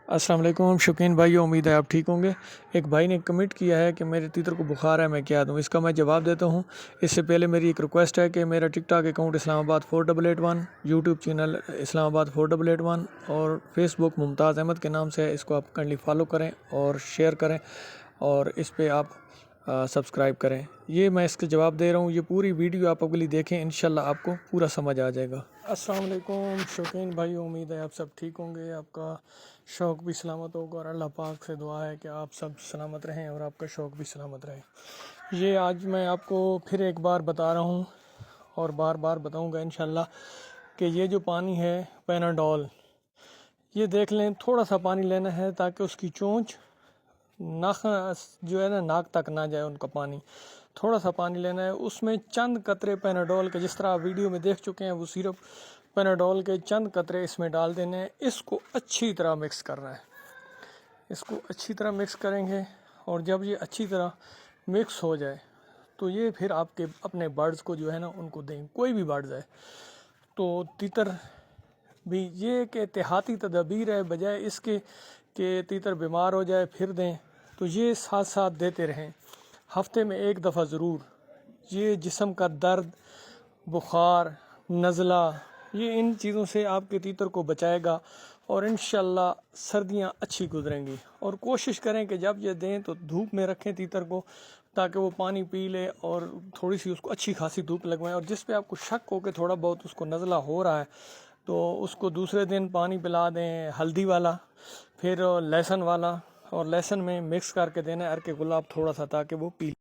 السلام علیکم شوقین بھائی، امید ہے آپ ٹھیک ہوں گے۔ ایک بھائی نے کمنٹ کیا ہے کہ میرے تیتر کو بخار ہے، میں کیا دوں؟ اس کا میں جواب دیتا ہوں۔ اس سے پہلے میری ایک ریکویسٹ ہے کہ میرا ٹک ٹاک اکاؤنٹ اسلام آباد 4881، یوٹیوب چینل اسلام آباد 4881 اور فیس بک ممتاز احمد کے نام سے ہے۔ اس کو آپ کائنڈلی فالو کریں اور شیئر کریں اور اس پہ آپ سبسکرائب کریں۔ یہ میں اس کا جواب دے رہا ہوں، یہ پوری ویڈیو آپ اگلی دیکھیں، انشاءاللہ آپ کو پورا سمجھ آ جائے گا۔ السلام علیکم شوقین بھائی، امید ہے آپ سب ٹھیک ہوں گے، آپ کا شوق بھی سلامت ہوگا اور اللہ پاک سے دعا ہے کہ آپ سب سلامت رہیں اور آپ کا شوق بھی سلامت رہے۔ یہ آج میں آپ کو پھر ایک بار بتا رہا ہوں اور بار بار بتاؤں گا انشاءاللہ کہ یہ جو پانی ہے پیناڈول، یہ دیکھ لیں تھوڑا سا پانی لینا ہے تاکہ اس کی چونچ جو ہے نا ناک تک نہ جائے، ان کا پانی تھوڑا سا پانی لینا ہے، اس میں چند قطرے پیناڈول کے، جس طرح آپ ویڈیو میں دیکھ چکے ہیں وہ سیرپ پیناڈول کے چند قطرے اس میں ڈال دینے ہیں۔ اس کو اچھی طرح مکس کرنا ہے، اس کو اچھی طرح مکس کریں گے اور جب یہ اچھی طرح مکس ہو جائے تو یہ پھر آپ کے اپنے برڈز کو جو ہے نا ان کو دیں، کوئی بھی برڈز ہے تو تیتر بھی۔ یہ ایک احتیاطی تدابیر ہے، بجائے اس کے کہ تیتر بیمار ہو جائے پھر دیں، تو یہ ساتھ ساتھ دیتے رہیں، ہفتے میں ایک دفعہ ضرور۔ یہ جسم کا درد، بخار، نزلہ، یہ ان چیزوں سے آپ کے تیتر کو بچائے گا اور انشاءاللہ سردیاں اچھی گزریں گی۔ اور کوشش کریں کہ جب یہ دیں تو دھوپ میں رکھیں تیتر کو تاکہ وہ پانی پی لے اور تھوڑی سی اس کو اچھی خاصی دھوپ لگوائیں۔ اور جس پہ آپ کو شک ہو کہ تھوڑا بہت اس کو نزلہ ہو رہا ہے تو اس کو دوسرے دن پانی پلا دیں، ہلدی والا، پھر لہسن والا، اور لہسن میں مکس کر کے دینا ہے عرق گلاب تھوڑا سا تاکہ وہ پی